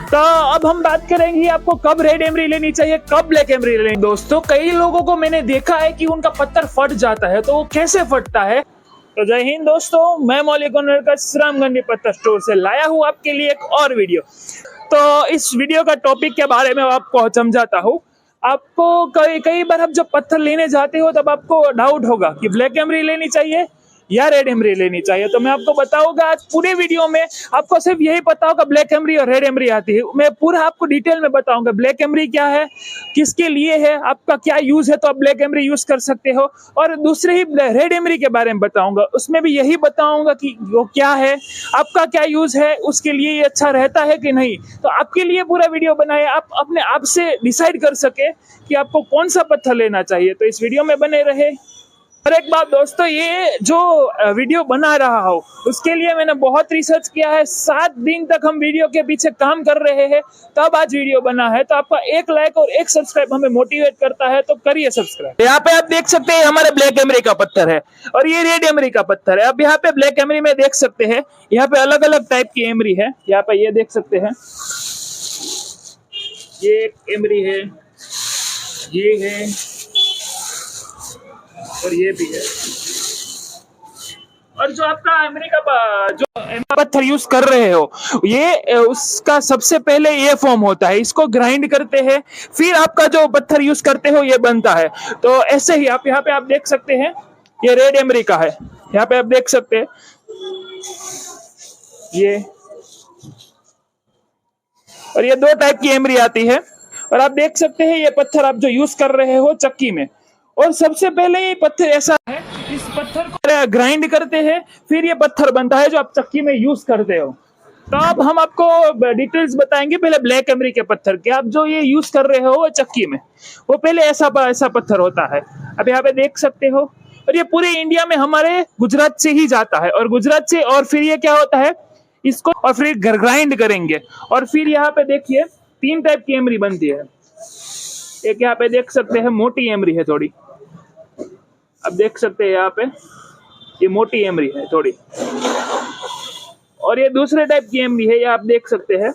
तो अब हम बात करेंगे आपको कब रेड एमरी लेनी चाहिए, कब ब्लैक एमरी लेनी। दोस्तों कई लोगों को मैंने देखा है कि उनका पत्थर फट जाता है, तो वो कैसे फटता है। तो जय हिंद दोस्तों, मैं मौलिक का रामगंडी पत्थर स्टोर से लाया हूँ आपके लिए एक और वीडियो। तो इस वीडियो का टॉपिक के बारे में आपको समझाता हूँ। आपको कई बार आप जब पत्थर लेने जाते हो तब आपको डाउट होगा कि ब्लैक एमरी लेनी चाहिए या रेड एमरी लेनी चाहिए। तो मैं आपको बताऊंगा आज पूरे वीडियो में, आपको सिर्फ यही पता होगा ब्लैक एमरी और रेड एमरी आती है। मैं पूरा आपको डिटेल में बताऊंगा ब्लैक एमरी क्या है, किसके लिए है, आपका क्या यूज है तो आप ब्लैक एमरी यूज कर सकते हो। और दूसरे ही रेड एमरी के बारे में बताऊंगा, उसमें भी यही बताऊंगा कि वो क्या है, आपका क्या यूज है, उसके लिए ये अच्छा रहता है कि नहीं। तो आपके लिए पूरा वीडियो बनाया, आप अपने आप से डिसाइड कर सके कि आपको कौन सा पत्थर लेना चाहिए। तो इस वीडियो में बने रहे। और एक बात दोस्तों, ये जो वीडियो बना रहा हूँ उसके लिए मैंने बहुत रिसर्च किया है। 7 दिन तक हम वीडियो के पीछे काम कर रहे हैं, तब आज वीडियो बना है। तो आपका एक लाइक और एक सब्सक्राइब हमें मोटिवेट करता है, तो करिए सब्सक्राइब। यहाँ पे आप देख सकते हैं हमारे ब्लैक एमरी का पत्थर है और ये रेड एमरी का पत्थर है। अब यहाँ पे ब्लैक एमरी में देख सकते हैं, यहाँ पे अलग अलग टाइप की एमरी है। यहाँ पे ये देख सकते हैं, ये एक एमरी है, ये है और ये भी है। और जो आपका एमरी का जो पत्थर यूज कर रहे हो, ये उसका सबसे पहले ये फॉर्म होता है, इसको ग्राइंड करते हैं, फिर आपका जो पत्थर यूज करते हो ये बनता है। तो ऐसे ही आप यहाँ पे आप देख सकते हैं, ये रेड एमरी का है। यहाँ पे आप देख सकते हैं ये, और ये 2 टाइप की एमरी आती है। और आप देख सकते हैं ये पत्थर आप जो यूज कर रहे हो चक्की में, और सबसे पहले ये पत्थर ऐसा है, इस पत्थर को ग्राइंड करते हैं, फिर ये पत्थर बनता है जो आप चक्की में यूज करते हो। तो अब हम आपको डिटेल्स बताएंगे पहले ब्लैक एमरी के पत्थर के। आप जो ये यूज कर रहे हो वो चक्की में, वो पहले ऐसा पत्थर होता है। अब यहाँ पे देख सकते हो, और ये पूरे इंडिया में हमारे गुजरात से ही जाता है, और गुजरात से, और फिर ये क्या होता है, इसको और फिर ग्राइंड करेंगे, और फिर यहाँ पे देखिए 3 टाइप की एमरी बनती है। एक यहाँ पे देख सकते हैं मोटी एमरी है थोड़ी, अब देख सकते हैं यहाँ पे ये मोटी एमरी है थोड़ी, और ये दूसरे टाइप की एमरी है, ये आप देख सकते हैं,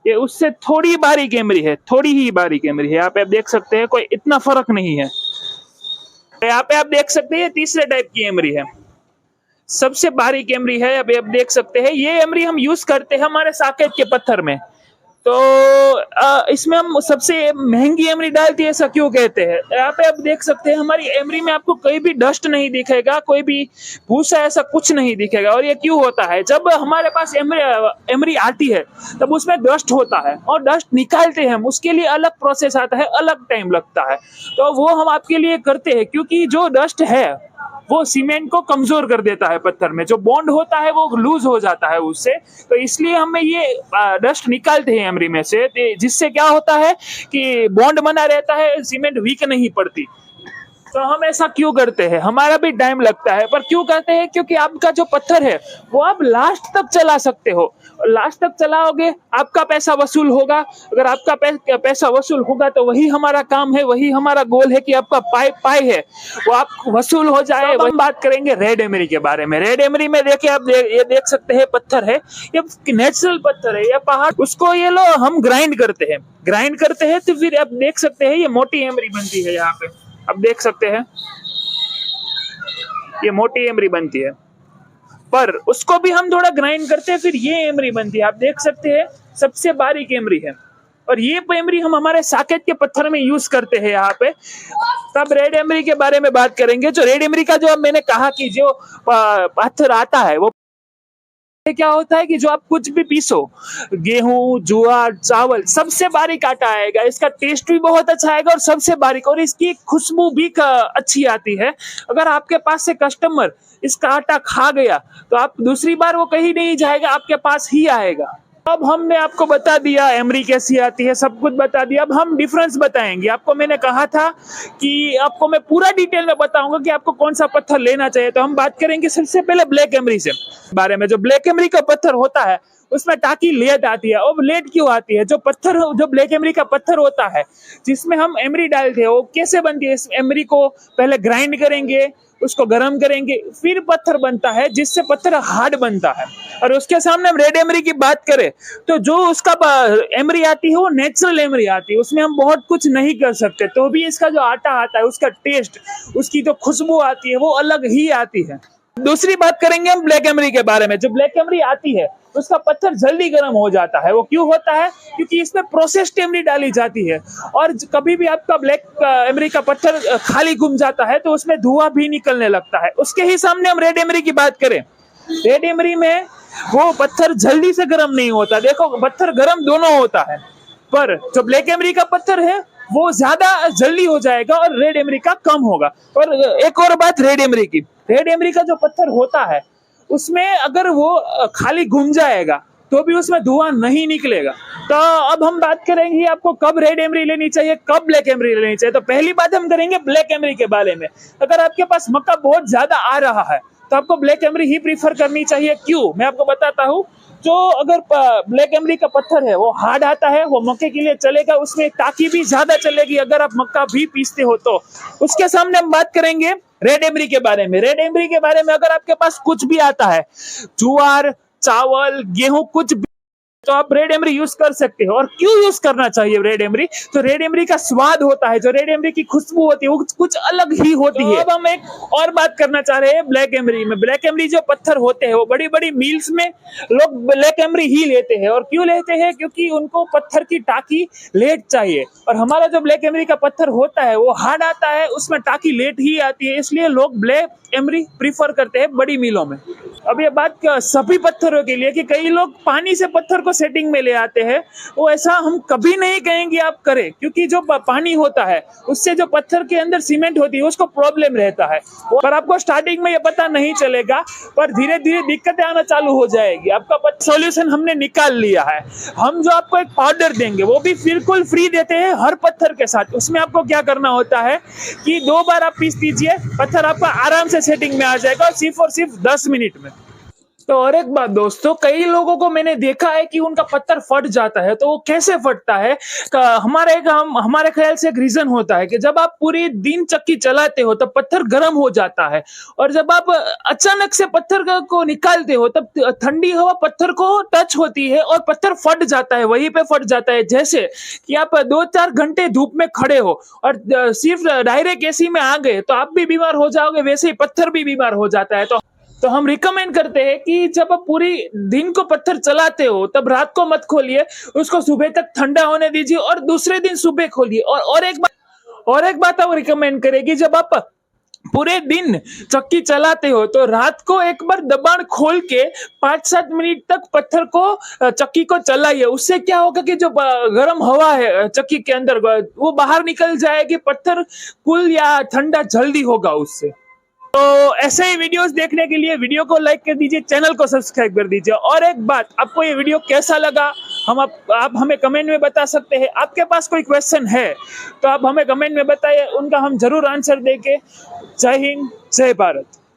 ये उससे थोड़ी बारीक एमरी है, थोड़ी ही बारीक एमरी है। यहाँ पे आप देख सकते हैं कोई इतना फर्क नहीं है। यहाँ पे आप देख सकते हैं तीसरे टाइप की एमरी है, सबसे बारीक एमरी है। अभी आप देख सकते हैं ये एमरी हम यूज करते हैं हमारे साकेत के पत्थर में। तो इसमें हम सबसे महंगी एमरी डालती है, ऐसा क्यों कहते हैं। यहाँ पे आप देख सकते हैं हमारी एमरी में आपको कोई भी डस्ट नहीं दिखेगा, कोई भी भूसा ऐसा कुछ नहीं दिखेगा। और ये क्यों होता है, जब हमारे पास एमरी आती है तब उसमें डस्ट होता है, और डस्ट निकालते हैं हम, उसके लिए अलग प्रोसेस आता है, अलग टाइम लगता है। तो वो हम आपके लिए करते हैं, क्योंकि जो डस्ट है वो सीमेंट को कमजोर कर देता है, पत्थर में जो बॉन्ड होता है वो लूज हो जाता है उससे। तो इसलिए हमें ये डस्ट निकालते हैं एमरी में से, जिससे क्या होता है कि बॉन्ड बना रहता है, सीमेंट वीक नहीं पड़ती। तो हम ऐसा क्यों करते हैं, हमारा भी टाइम लगता है, पर क्यों करते हैं, क्योंकि आपका जो पत्थर है वो आप लास्ट तक चला सकते हो। लास्ट तक चलाओगे आपका पैसा वसूल होगा। अगर आपका पैसा वसूल होगा तो वही हमारा काम है, वही हमारा गोल है कि आपका पाई है वो आप वसूल हो जाए। हम बात करेंगे रेड एमरी के बारे में। रेड एमरी में देखिए आप ये देख सकते हैं पत्थर है, ये नेचुरल पत्थर है, ये पहाड़, उसको ये लो हम ग्राइंड करते हैं तो फिर आप देख सकते हैं ये मोटी एमरी बनती है। यहाँ पे अब देख सकते हैं ये मोटी एमरी बनती है, पर उसको भी हम थोड़ा ग्राइंड करते हैं, फिर ये एमरी बनती है। आप देख सकते हैं सबसे बारीक एमरी है, और ये एमरी हम हमारे साकेत के पत्थर में यूज करते हैं यहाँ पे। तब रेड एमरी के बारे में बात करेंगे। जो रेड एमरी का जो मैंने कहा कि जो पत्थर आता है वो क्या होता है कि जो आप कुछ भी पीसो, गेहूं, ज्वार, चावल, सबसे बारीक आटा आएगा, इसका टेस्ट भी बहुत अच्छा आएगा और सबसे बारीक, और इसकी खुशबू भी अच्छी आती है। अगर आपके पास से कस्टमर इसका आटा खा गया तो आप दूसरी बार वो कहीं नहीं जाएगा, आपके पास ही आएगा। अब हमने आपको बता दिया एमरी कैसी आती है, सब कुछ बता दिया। अब हम डिफरेंस बताएंगे। आपको मैंने कहा था कि आपको मैं पूरा डिटेल में बताऊंगा कि आपको कौन सा पत्थर लेना चाहिए। तो हम बात करेंगे सबसे पहले ब्लैक एमरी से बारे में। जो ब्लैक एमरी का पत्थर होता है उसमें टाकी लेट आती है। और लेट क्यों आती है, जो ब्लैक एमरी का पत्थर होता है जिसमें हम एमरी डालते हैं वो कैसे बनती है। इस एमरी को पहले ग्राइंड करेंगे, उसको गर्म करेंगे, फिर पत्थर बनता है जिससे पत्थर हार्ड बनता है। और उसके सामने हम रेड एमरी की बात करें तो जो उसका एमरी आती है वो नेचुरल एमरी आती है, उसमें हम बहुत कुछ नहीं कर सकते, तो भी इसका जो आटा आता है उसका टेस्ट, उसकी जो खुशबू आती है वो अलग ही आती है। दूसरी बात करेंगे हम ब्लैक एमरी के बारे में। जो ब्लैक एमरी आती है उसका पत्थर जल्दी गर्म हो जाता है। वो क्यों होता है? क्योंकि इसमें प्रोसेस्ड एमरी डाली जाती है। और कभी भी आपका ब्लैक एमरी का पत्थर खाली घूम जाता है तो उसमें धुआं भी निकलने लगता है। उसके ही सामने हम रेड एमरी की बात करें, रेड एमरी में वो पत्थर जल्दी से गर्म नहीं होता। देखो, पत्थर गर्म दोनों होता है, पर जो ब्लैक एमरी का पत्थर है वो ज्यादा जल्दी हो जाएगा और रेड एमरी का कम होगा। और एक और बात रेड एमरी की, रेड एमरी का जो पत्थर होता है उसमें अगर वो खाली घूम जाएगा तो भी उसमें धुआं नहीं निकलेगा। तो अब हम बात करेंगे आपको कब रेड एमरी लेनी चाहिए, कब ब्लैक एमरी लेनी चाहिए। तो पहली बात हम करेंगे ब्लैक एमरी के बारे में। अगर आपके पास मक्का बहुत ज्यादा आ रहा है तो आपको ब्लैक एमरी ही प्रीफर करनी चाहिए। क्यों, मैं आपको बताता हूँ। जो अगर ब्लैक एमरी का पत्थर है वो हार्ड आता है, वो मक्के के लिए चलेगा, उसमें टाकी भी ज्यादा चलेगी अगर आप मक्का भी पीसते हो तो। उसके सामने हम बात करेंगे रेड एमरी के बारे में। रेड एमरी के बारे में अगर आपके पास कुछ भी आता है, ज्वार, चावल, गेहूं, कुछ भी, तो आप रेड एमरी यूज कर सकते हो। और क्यों यूज करना चाहिए रेड एमरी? तो रेड एमरी का स्वाद होता है, जो रेड एमरी की खुशबू होती है वो कुछ अलग ही होती है। अब हम एक और बात करना चाह रहे हैं ब्लैक एमरी में। ब्लैक एमरी जो पत्थर होते हैं वो बड़ी बड़ी मील्स में लोग ब्लैक एमरी ही लेते हैं। और क्यों लेते हैं? क्योंकि उनको पत्थर की टाकी लेट चाहिए। और हमारा जो ब्लैक एमरी का पत्थर होता है वो हार्ड आता है, उसमें टाकी लेट ही आती है, इसलिए लोग ब्लैक एमरी प्रीफर करते हैं बड़ी मिलों में। अब ये बात सभी पत्थरों के लिए कि कई लोग पानी से पत्थर को सेटिंग में ले आते हैं, वो ऐसा हम कभी नहीं कहेंगे आप करें, क्योंकि जो पानी होता है उससे जो पत्थर के अंदर सीमेंट होती है उसको प्रॉब्लम रहता है। पर आपको स्टार्टिंग में ये पता नहीं चलेगा, पर धीरे धीरे दिक्कतें आना चालू हो जाएगी। आपका सॉल्यूशन हमने निकाल लिया है। हम जो आपको एक पाउडर देंगे वो भी बिल्कुल फ्री देते हैं हर पत्थर के साथ। उसमें आपको क्या करना होता है कि 2 बार आप पीस दीजिए, पत्थर आपका आराम से सेटिंग में आ जाएगा, और सिर्फ 10 मिनट में। तो और एक बात दोस्तों, कई लोगों को मैंने देखा है कि उनका पत्थर फट जाता है। तो वो कैसे फटता है? हमारे ख्याल से एक रीजन होता है कि जब आप पूरी दिन चक्की चलाते हो तब पत्थर गर्म हो जाता है, और जब आप अचानक से पत्थर को निकालते हो तब ठंडी हवा पत्थर को टच होती है और पत्थर फट जाता है, वहीं पे फट जाता है। जैसे कि आप 2-4 घंटे धूप में खड़े हो और सिर्फ डायरेक्ट एसी में आ गए तो आप भी बीमार हो जाओगे, वैसे ही पत्थर भी बीमार हो जाता है। तो हम रिकमेंड करते हैं कि जब आप पूरी दिन को पत्थर चलाते हो तब रात को मत खोलिए, उसको सुबह तक ठंडा होने दीजिए और दूसरे दिन सुबह खोलिए। और एक बात हम रिकमेंड करेंगे, जब आप पूरे दिन चक्की चलाते हो तो रात को एक बार दबाण खोल के 5-7 मिनट तक पत्थर को चक्की को चलाइए। उससे क्या होगा कि जो गर्म हवा है चक्की के अंदर वो बाहर निकल जाएगी, पत्थर कूल या ठंडा जल्दी होगा उससे। तो ऐसे ही वीडियोस देखने के लिए वीडियो को लाइक कर दीजिए, चैनल को सब्सक्राइब कर दीजिए। और एक बात, आपको ये वीडियो कैसा लगा आप हमें कमेंट में बता सकते हैं। आपके पास कोई क्वेश्चन है तो आप हमें कमेंट में बताइए, उनका हम जरूर आंसर देंगे। जय हिंद, जय भारत।